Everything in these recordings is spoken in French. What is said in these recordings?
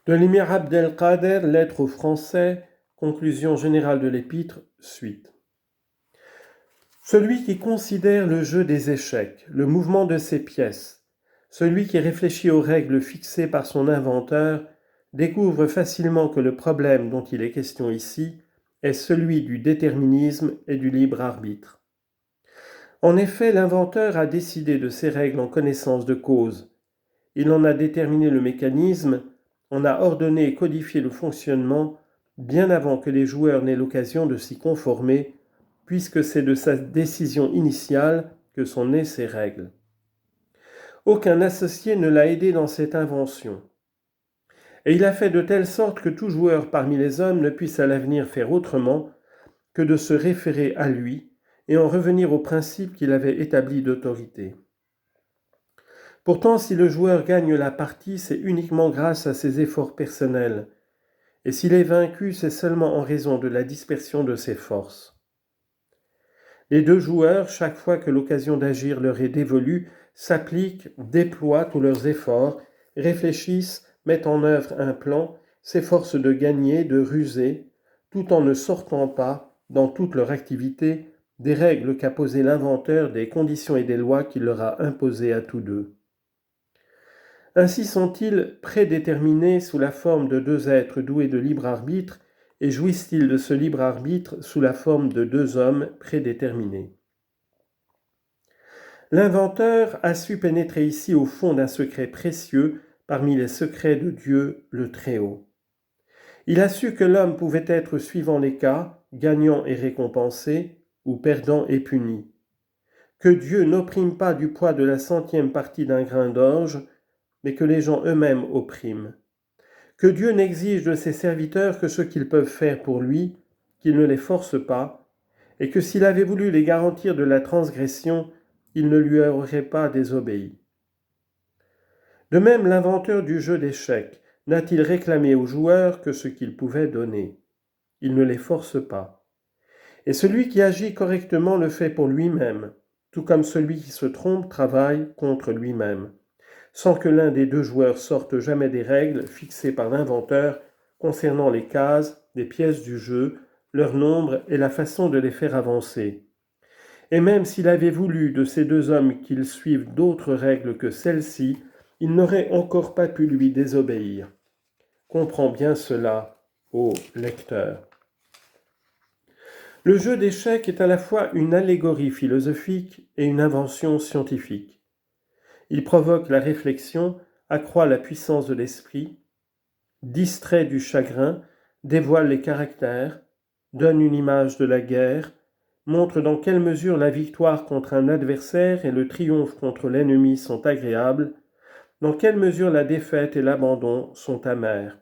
De l'émir Abdelkader, lettre aux Français, conclusion générale de l'épître, suite. Celui qui considère le jeu des échecs, le mouvement de ses pièces, celui qui réfléchit aux règles fixées par son inventeur, découvre facilement que le problème dont il est question ici est celui du déterminisme et du libre arbitre. En effet, l'inventeur a décidé de ces règles en connaissance de cause. Il en a déterminé le mécanisme, en a ordonné et codifié le fonctionnement bien avant que les joueurs n'aient l'occasion de s'y conformer, puisque c'est de sa décision initiale que sont nées ces règles. Aucun associé ne l'a aidé dans cette invention. Et il a fait de telle sorte que tout joueur parmi les hommes ne puisse à l'avenir faire autrement que de se référer à lui et en revenir au principe qu'il avait établi d'autorité. Pourtant, si le joueur gagne la partie, c'est uniquement grâce à ses efforts personnels, et s'il est vaincu, c'est seulement en raison de la dispersion de ses forces. Les deux joueurs, chaque fois que l'occasion d'agir leur est dévolue, s'appliquent, déploient tous leurs efforts, réfléchissent, mettent en œuvre un plan, s'efforcent de gagner, de ruser, tout en ne sortant pas, dans toute leur activité, des règles qu'a posées l'inventeur, des conditions et des lois qu'il leur a imposées à tous deux. Ainsi sont-ils prédéterminés sous la forme de deux êtres doués de libre arbitre et jouissent-ils de ce libre arbitre sous la forme de deux hommes prédéterminés. L'inventeur a su pénétrer ici au fond d'un secret précieux parmi les secrets de Dieu le Très-Haut. Il a su que l'homme pouvait être suivant les cas, gagnant et récompensé, ou perdant et puni. Que Dieu n'opprime pas du poids de la centième partie d'un grain d'orge, mais que les gens eux-mêmes oppriment. Que Dieu n'exige de ses serviteurs que ce qu'ils peuvent faire pour lui, qu'il ne les force pas, et que s'il avait voulu les garantir de la transgression, il ne lui aurait pas désobéi. De même, l'inventeur du jeu d'échecs n'a-t-il réclamé aux joueurs que ce qu'il pouvait donner. Il ne les force pas. Et celui qui agit correctement le fait pour lui-même, tout comme celui qui se trompe travaille contre lui-même, sans que l'un des deux joueurs sorte jamais des règles fixées par l'inventeur concernant les cases, les pièces du jeu, leur nombre et la façon de les faire avancer. Et même s'il avait voulu de ces deux hommes qu'ils suivent d'autres règles que celles-ci, il n'aurait encore pas pu lui désobéir. Comprends bien cela, ô lecteur. Le jeu d'échecs est à la fois une allégorie philosophique et une invention scientifique. Il provoque la réflexion, accroît la puissance de l'esprit, distrait du chagrin, dévoile les caractères, donne une image de la guerre, montre dans quelle mesure la victoire contre un adversaire et le triomphe contre l'ennemi sont agréables, dans quelle mesure la défaite et l'abandon sont amers.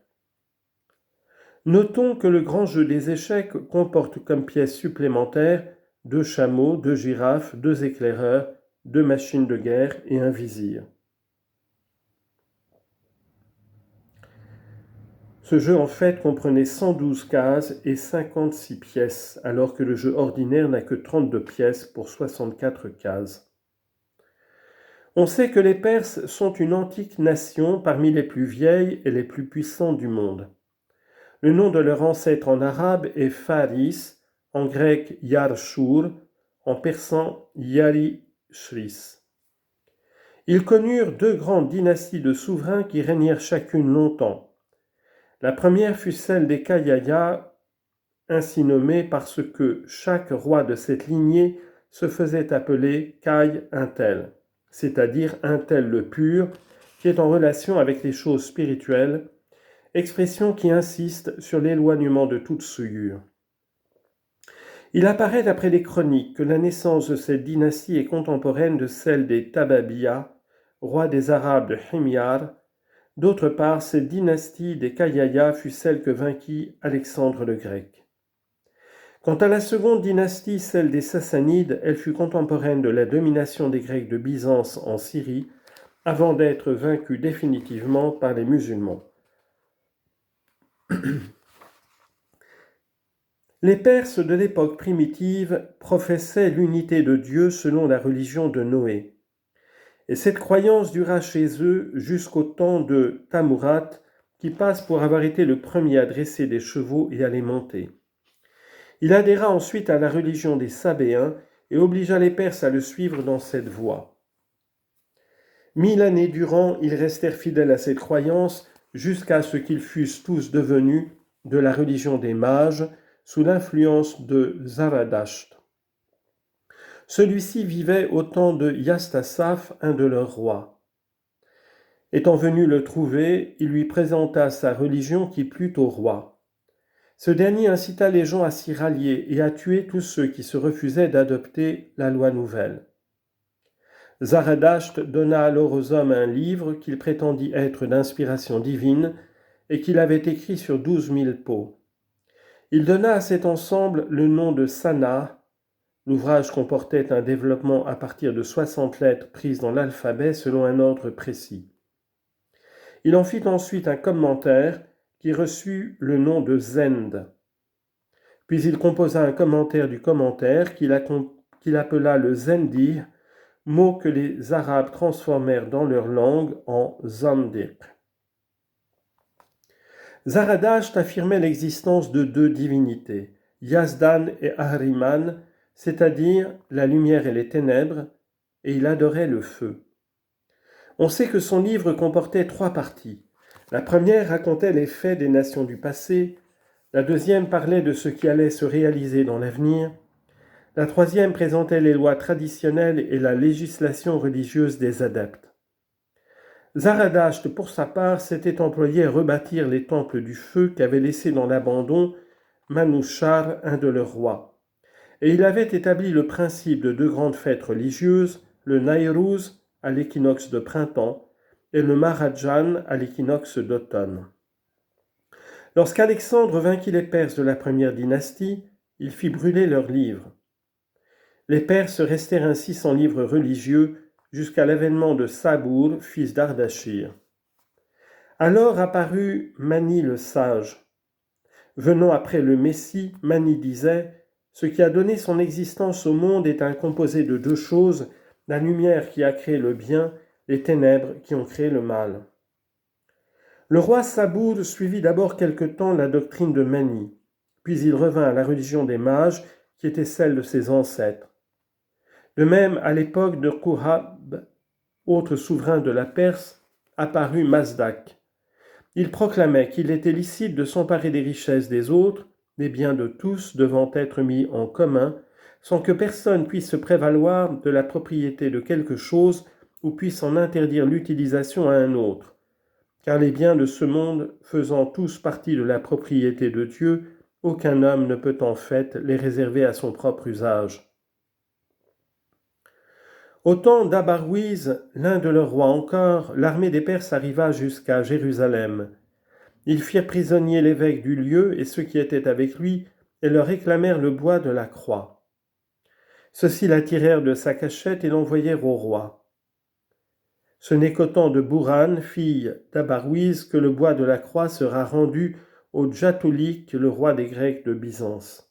Notons que le grand jeu des échecs comporte comme pièces supplémentaires 2 chameaux, 2 girafes, 2 éclaireurs, 2 machines de guerre et un vizir. Ce jeu en fait comprenait 112 cases et 56 pièces, alors que le jeu ordinaire n'a que 32 pièces pour 64 cases. On sait que les Perses sont une antique nation parmi les plus vieilles et les plus puissantes du monde. Le nom de leur ancêtre en arabe est Faris, en grec Yarshur, en persan Yari-Shris. Ils connurent 2 grandes dynasties de souverains qui régnèrent chacune longtemps. La première fut celle des Kayaya, ainsi nommée parce que chaque roi de cette lignée se faisait appeler Kay un tel, c'est-à-dire un tel le pur, qui est en relation avec les choses spirituelles, expression qui insiste sur l'éloignement de toute souillure. Il apparaît d'après les chroniques que la naissance de cette dynastie est contemporaine de celle des Tababiya, rois des Arabes de Himyar. D'autre part, cette dynastie des Kayaya fut celle que vainquit Alexandre le Grec. Quant à la seconde dynastie, celle des Sassanides, elle fut contemporaine de la domination des Grecs de Byzance en Syrie, avant d'être vaincue définitivement par les musulmans. Les Perses de l'époque primitive professaient l'unité de Dieu selon la religion de Noé. Et cette croyance dura chez eux jusqu'au temps de Tamurat, qui passe pour avoir été le premier à dresser des chevaux et à les monter. Il adhéra ensuite à la religion des Sabéens et obligea les Perses à le suivre dans cette voie. 1000 années durant, ils restèrent fidèles à cette croyance jusqu'à ce qu'ils fussent tous devenus de la religion des mages sous l'influence de Zaradasht. Celui-ci vivait au temps de Yastasaph, un de leurs rois. Étant venu le trouver, il lui présenta sa religion qui plut au roi. Ce dernier incita les gens à s'y rallier et à tuer tous ceux qui se refusaient d'adopter la loi nouvelle. Zaradasht donna alors aux hommes un livre qu'il prétendit être d'inspiration divine et qu'il avait écrit sur 12 000 peaux. Il donna à cet ensemble le nom de Sana. L'ouvrage comportait un développement à partir de 60 lettres prises dans l'alphabet selon un ordre précis. Il en fit ensuite un commentaire qui reçut le nom de Zend. Puis il composa un commentaire du commentaire qu'il appela le Zendi, mot que les Arabes transformèrent dans leur langue en Zandiq. Zaradasht affirmait l'existence de deux divinités, Yazdan et Ahriman, c'est-à-dire la lumière et les ténèbres, et il adorait le feu. On sait que son livre comportait 3 parties. La première racontait les faits des nations du passé, la deuxième parlait de ce qui allait se réaliser dans l'avenir, la troisième présentait les lois traditionnelles et la législation religieuse des adeptes. Zaradasht, pour sa part, s'était employé à rebâtir les temples du feu qu'avait laissés dans l'abandon Manushar, un de leurs rois. Et il avait établi le principe de 2 grandes fêtes religieuses, le Nairuz à l'équinoxe de printemps et le Maharajan à l'équinoxe d'automne. Lorsqu'Alexandre vainquit les Perses de la première dynastie, il fit brûler leurs livres. Les Perses restèrent ainsi sans livres religieux jusqu'à l'avènement de Sabour, fils d'Ardashir. Alors apparut Mani le sage. Venant après le Messie, Mani disait « Ce qui a donné son existence au monde est un composé de 2 choses, la lumière qui a créé le bien, les ténèbres qui ont créé le mal. » Le roi Sabour suivit d'abord quelque temps la doctrine de Mani, puis il revint à la religion des mages qui était celle de ses ancêtres. De même, à l'époque de Qurab, autre souverain de la Perse, apparut Mazdak. Il proclamait qu'il était licite de s'emparer des richesses des autres, des biens de tous devant être mis en commun, sans que personne puisse se prévaloir de la propriété de quelque chose ou puisse en interdire l'utilisation à un autre. Car les biens de ce monde faisant tous partie de la propriété de Dieu, aucun homme ne peut en fait les réserver à son propre usage. Au temps d'Abarwiz, l'un de leurs rois encore, l'armée des Perses arriva jusqu'à Jérusalem. Ils firent prisonnier l'évêque du lieu et ceux qui étaient avec lui, et leur réclamèrent le bois de la croix. Ceux-ci l'attirèrent de sa cachette et l'envoyèrent au roi. Ce n'est qu'au temps de Bourhan, fille d'Abarwiz, que le bois de la croix sera rendu au Djatoulik, le roi des Grecs de Byzance.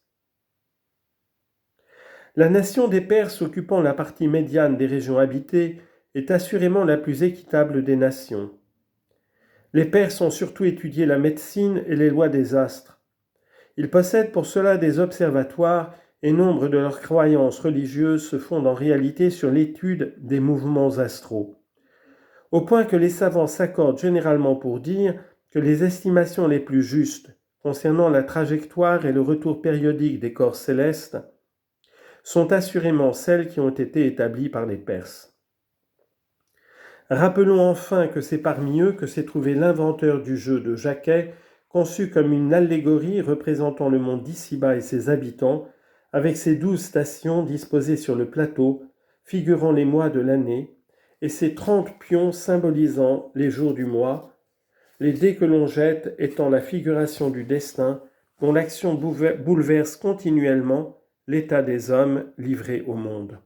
La nation des Perses occupant la partie médiane des régions habitées est assurément la plus équitable des nations. Les Perses ont surtout étudié la médecine et les lois des astres. Ils possèdent pour cela des observatoires et nombre de leurs croyances religieuses se fondent en réalité sur l'étude des mouvements astraux. Au point que les savants s'accordent généralement pour dire que les estimations les plus justes concernant la trajectoire et le retour périodique des corps célestes sont assurément celles qui ont été établies par les Perses. Rappelons enfin que c'est parmi eux que s'est trouvé l'inventeur du jeu de Jacquet, conçu comme une allégorie représentant le monde d'ici-bas et ses habitants, avec ses 12 stations disposées sur le plateau, figurant les mois de l'année, et ses 30 pions symbolisant les jours du mois, les dés que l'on jette étant la figuration du destin, dont l'action bouleverse continuellement l'état des hommes livrés au monde.